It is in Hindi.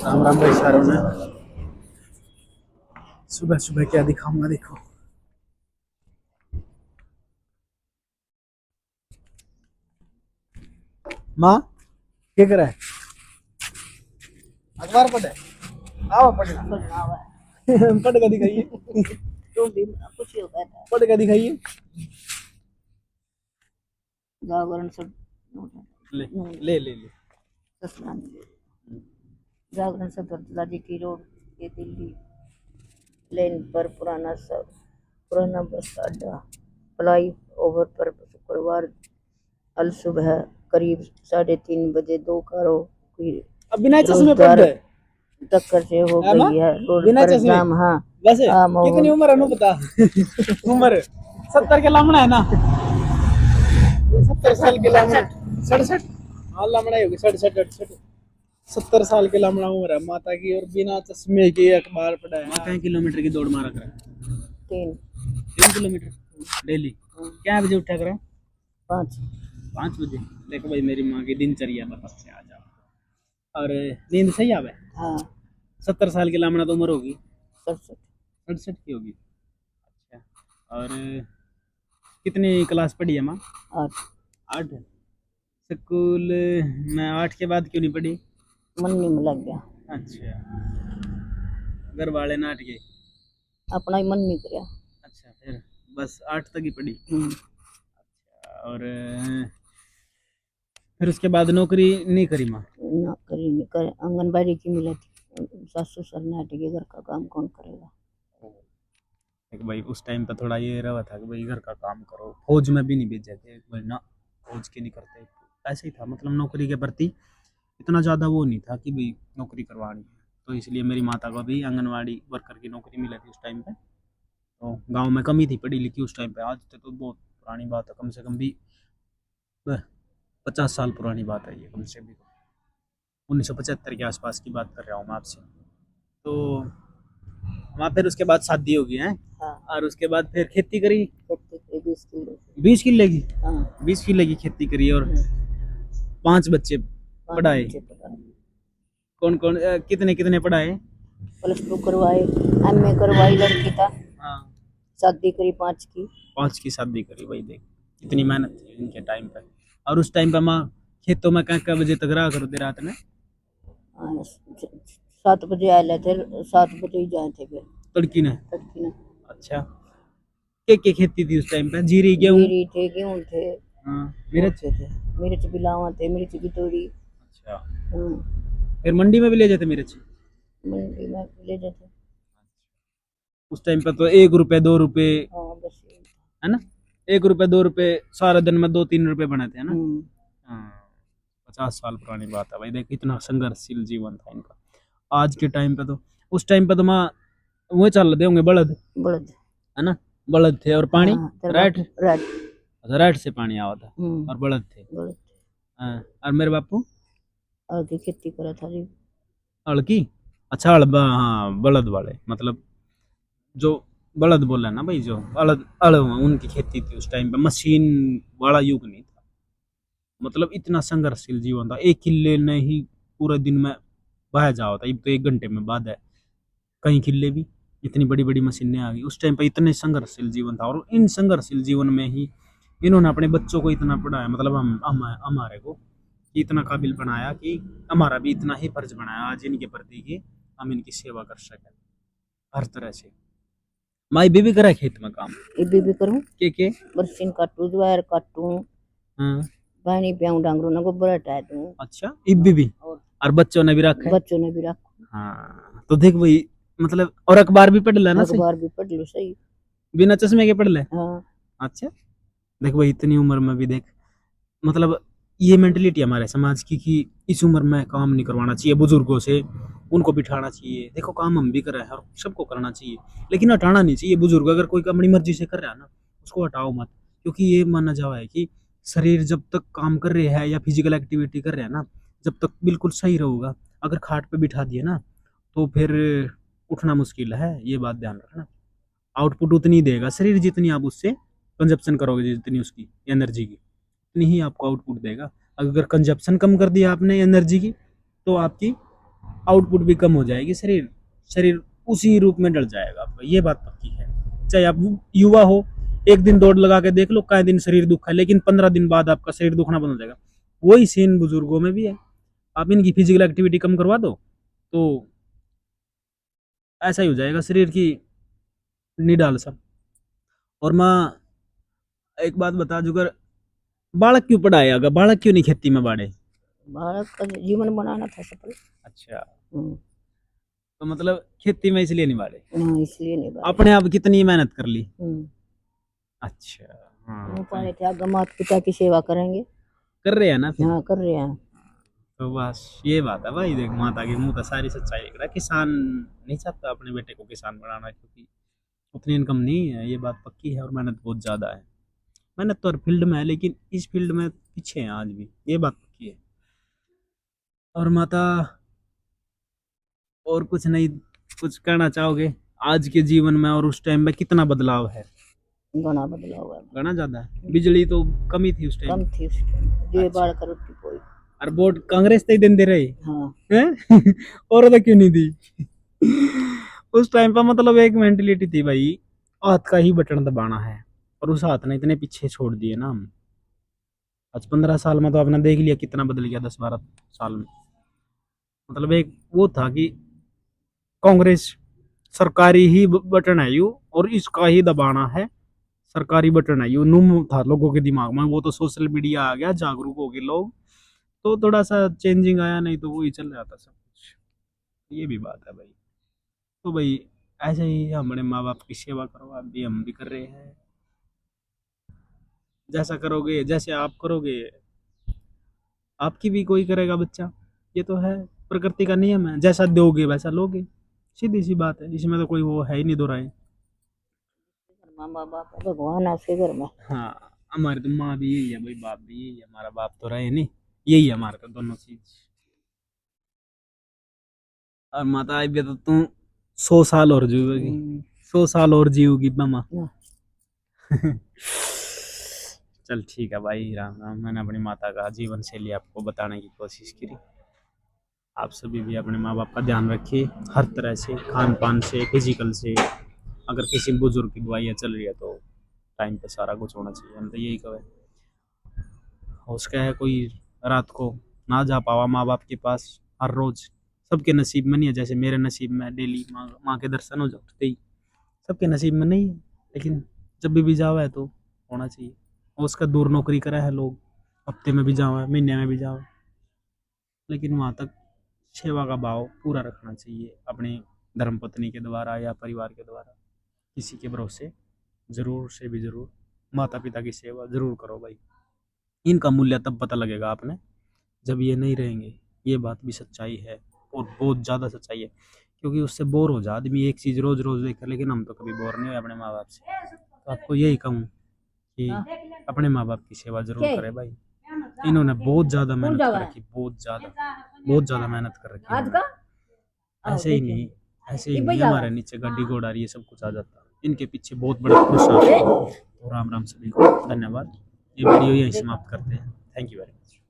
राम राम भाई सारों ने। सुबह सुबह क्या दिखाऊंगा देखो। माँ क्या कर रहा है? अखबार पढ़े? आओ पढ़े। पढ़ कर दिखाइए। तो भी कुछ ही होता था। पढ़ कर दिखाइए। जागरण सब ले ले ले ले। जागरण से दर्दलाजी की रोड के दिल्ली लेन पर पुराना बस अड्डा फ्लाई ओवर पर शुक्रवार अल सुबह करीब 3:30 बजे दो कारों की अब बिना चश्मे जोरदार पढ़ रहे टक्कर से हो है माँ? गई है रोड बिना पर चश्मे जाम। हाँ वैसे आम कितनी और उम्र है नु बता। उम्र 70 के लामड़ा है ना? 70 साल के लामड़ा 67। हाँ लामड़ा ही होगी 67 68। 70 साल के लामड़ा उम्र है माता की और बिना चश्मे के अखबार पढ़ा है। कई किलोमीटर की दौड़ मारा कर? 3 किलोमीटर डेली। क्या बजे उठा कर? 5 बजे। देखो भाई मेरी माँ की दिनचर्या बता से आ जाओ और नींद सही आवे। हाँ 70 साल की लामड़ा तो उम्र होगी 67 68 की होगी। अच्छा और कितनी क्लास पढ़ी है माँ? 8। स्कूल में 8 के बाद क्यों नहीं पढ़ी? मन नहीं में लग गया। अच्छा घर वाले नाट के अपना ही मन नहीं किया। अच्छा फिर बस 8 तक ही पढ़ी। अच्छा और फिर उसके बाद नौकरी नहीं करी माँ? नौकरी नहीं करे आंगनबाड़ी की मिला थी। सासू सरनाट के घर का काम कौन करेगा। एक भाई उस टाइम पे थोड़ा ये रहा था कि भाई घर का काम करो। फौज में भी नहीं भेजे थे भाई ना, फौज के नहीं करते। ऐसे ही था मतलब नौकरी के प्रति इतना ज़्यादा वो नहीं था कि भाई नौकरी करवानी है। तो इसलिए मेरी माता को भी आंगनवाड़ी वर्कर की नौकरी मिली थी उस टाइम पे। तो गांव में कमी थी पढ़ी लिखी उस टाइम पे। आज तो बहुत पुरानी बात है, कम से कम भी 50 साल पुरानी बात है ये, कम से भी 1975 के आसपास की बात कर रहा हूँ मैं आपसे। तो वहाँ फिर उसके बाद शादी होगी है। हाँ और उसके बाद फिर खेती करी। खेती की 20 किलो 20 किले की? हाँ 20 किले की खेती करी और 5 बच्चे पढ़ाए। बच्चे पढ़ाए। कौन कौन कितने कितने पढ़ाए? +2 करवाए MA करवाई लड़की था। हाँ शादी करी 5 की। 5 की शादी करी। वही देख इतनी मेहनत थी इनके टाइम पे। और उस टाइम पे माँ खेतों में क्या बजे तक रहा करते रात में? 7 बजे आए थे 7 बजे ही जाए थे फिर तड़की ने। तड़की ने। अच्छा क्या खेती थी उस टाइम पे? जीरी गेहूँ? जीरी थे गेहूँ थे हाँ मिर्च थे मिर्च भी लावा थे मिर्च की तोड़ी। अच्छा हाँ फिर मंडी में भी ले जाते मिर्च? मंडी में ले जाते। उस टाइम पे तो 1 रुपए 2 रुपए हाँ बस है ना? 1 रुपए 2 रुपए सारा दिन में 2-3 रुपए बनाते हैं ना। हाँ 50 साल पुरानी बात है भाई। देख इतना संघर्षशील जीवन था इनका। आज के टाइम पे तो उस टाइम पे तो माँ वो चल रहे होंगे बड़द बड़द है ना? बड़द थे और पानी रैट। रैट अच्छा रैट से पानी आवा था और बड़द थे। बड़द हाँ, और मेरे बापू और की खेती करा था जी। हल की? अच्छा हल हाँ बलद वाले मतलब जो बलद बोला ना भाई, जो अलग अड़ उनकी खेती थी उस टाइम पे। मशीन वाला युग नहीं था। मतलब इतना संघर्षशील जीवन था। 1 किले ने ही पूरे दिन में बह जाओ था। अब तो 1 घंटे में बाद है कई किले भी। इतनी बड़ी बड़ी मशीनें आ गई उस टाइम पे। इतने संघर्षशील जीवन था और इन संघर्षशील जीवन में ही इन्होंने अपने बच्चों को इतना पढ़ाया। मतलब हम हमारे को इतना काबिल बनाया कि हमारा भी इतना ही फर्ज बनाया आज इनके प्रति कि हम इनकी सेवा कर सकें हर तरह से। माई भी करा खेत में काम? इबी भी करूं के बरसीन काटू ज्वार काटू। हाँ पानी पियाऊं डांगरों ने गोबर हटाए दूं। अच्छा इब्बी भी और बच्चों ने भी रखा है? बच्चों ने भी रखा। हाँ तो देख भाई मतलब और अखबार भी पढ़ लेना सही? अखबार भी पढ़ लो सही बिना चश्मे के पढ़ ले? हाँ अच्छा देख भाई इतनी उम्र में भी देख मतलब ये मेंटलिटी हमारे समाज की कि इस उम्र में काम नहीं करवाना चाहिए बुजुर्गों से, उनको बिठाना चाहिए। देखो काम हम भी कर रहे हैं और सबको करना चाहिए लेकिन हटाना नहीं चाहिए। बुजुर्ग अगर कोई अपनी मर्जी से कर रहा है ना उसको हटाओ मत। क्योंकि ये माना जावा है कि शरीर जब तक काम कर रहे हैं या फिजिकल एक्टिविटी कर रहे हैं ना जब तक बिल्कुल सही रहूगा। अगर खाट पे बिठा दिए ना तो फिर उठना मुश्किल है। ये बात ध्यान रखना। आउटपुट उतनी देगा शरीर जितनी आप उससे कंजप्शन करोगे, जितनी उसकी एनर्जी की उतनी ही आपको आउटपुट देगा। अगर कंजप्शन कम कर दिया आपने एनर्जी की तो आपकी आउटपुट भी कम हो जाएगी, शरीर शरीर उसी रूप में डल जाएगा आपका, ये बात पक्की है। चाहे आप युवा हो, एक दिन दौड़ लगा के देख लो, कई दिन शरीर दुखा है, लेकिन 15 दिन बाद आपका शरीर दुखना बंद हो जाएगा। वही सीन बुजुर्गों में भी है। आप इनकी फिजिकल एक्टिविटी कम करवा दो तो ऐसा ही हो जाएगा शरीर की निडाल सा। और माँ एक बात बता, जुगर बालक क्यों पढ़ाएगा, बालक क्यों नहीं खेती में बाड़े? भारत का जीवन बनाना था सफल। अच्छा, हम्म, तो मतलब खेती में इसलिए नहीं बाड़े, हाँ, इसलिए नहीं बात। अपने आप कितनी मेहनत कर ली। अच्छा, हाँ, वो पाए थे आगे माता पिता की सेवा करेंगे। कर रहे हैं ना फिर। हाँ, कर रहे हैं। तो बस ये बात है भाई, देख माता के मुंह तो सारी सच्चाई लिख रहा है। किसान नहीं चाहता अपने बेटे को किसान बनाना, क्योंकि उतनी इनकम नहीं है, ये बात पक्की है। और मेहनत बहुत ज़्यादा है, मेहनत तो हर फील्ड में है, लेकिन इस फील्ड में पीछे हैं आज भी, ये बात पक्की है। और माता और कुछ नहीं, कुछ कहना चाहोगे आज के जीवन में और उस टाइम में कितना बदलाव है? घना बदलाव हुआ है। घना ज़्यादा है। बिजली तो कमी थी उस टाइम, कम थी उस टाइम, जे अच्छा। बाढ़ कर उसकी कोई। और वोट कांग्रेस तक देते रहे हाँ, हैं और तो क्यों नहीं दी? उस टाइम पर मतलब एक मेंटेलिटी थी भाई, हाथ का ही बटन दबाना है, और उस हाथ ने इतने पीछे छोड़ दिए ना हम। आज 15 साल में तो आपने देख लिया कितना बदल गया, 10-12 साल में। मतलब एक वो था कि कांग्रेस सरकारी ही बटन है यू, और इसका ही दबाना है, सरकारी बटन है यू, नुम था लोगों के दिमाग में। वो तो सोशल मीडिया आ गया, जागरूक हो गए लोग, तो थोड़ा सा चेंजिंग आया, नहीं तो वही चल रहा था सब कुछ। ये भी बात है भाई। तो भाई ऐसे ही हमारे माँ बाप की सेवा करो, आप भी, हम भी कर रहे हैं। जैसा करोगे, जैसे आप करोगे, आपकी भी कोई करेगा बच्चा, ये तो है, प्रकृति का नियम है, जैसा दोगे वैसा लोगे, सीधी सी बात है, इसमें तो कोई वो है ही नहीं, दो राय। माँ बाप है, भगवान आपके घर में। हाँ, हमारी तो माँ भी यही है भाई, बाप भी यही है, हमारा बाप तो रहे नहीं, यही है हमारे तो दोनों चीज। और माता आई भी तो तू 100 साल और जीवेगी, 100 साल और जीवगी मामा। हाँ। चल ठीक है भाई, राम राम। मैंने अपनी माता का जीवन शैली आपको बताने की कोशिश की। आप सभी भी अपने माँ बाप का ध्यान रखिए, हर तरह से, खान पान से, फिजिकल से। अगर किसी बुजुर्ग की दवाइयाँ चल रही है तो टाइम पे सारा कुछ होना चाहिए, हम तो यही कहें। उसका है कोई रात को ना जा पावा माँ बाप के पास हर रोज, सबके नसीब में नहीं है। जैसे मेरे नसीब में डेली माँ के दर्शन हो जाते ही, सबके नसीब में नहीं है, लेकिन जब भी जावा है तो होना चाहिए। और उसका दूर नौकरी करा है लोग, हफ्ते में भी जावा, महीने में भी जावा, लेकिन वहाँ तक सेवा का भाव पूरा रखना चाहिए, अपनी धर्मपत्नी के द्वारा या परिवार के द्वारा, किसी के भरोसे जरूर से भी जरूर माता पिता की सेवा जरूर करो भाई। इनका मूल्य तब पता लगेगा आपने जब ये नहीं रहेंगे, ये बात भी सच्चाई है, और बहुत ज़्यादा सच्चाई है। क्योंकि उससे बोर हो जा आदमी, एक चीज़ रोज रोज देखे, लेकिन हम तो कभी बोर नहीं हुए अपने माँ बाप से। तो आपको यही कहूँ कि अपने माँ बाप की सेवा जरूर करें भाई। इन्होंने बहुत ज़्यादा मेहनत कर रखी, बहुत ज़्यादा मेहनत कर रखी इन्होंने। ऐसे ही नहीं, ऐसे ही नहीं हमारे नीचे गाड़ी घोड़ा ये सब कुछ आ जाता, इनके पीछे बहुत बड़ा पुरुषार्थ है। तो राम राम सभी को, धन्यवाद। ये वीडियो यही समाप्त करते हैं। Thank you very much.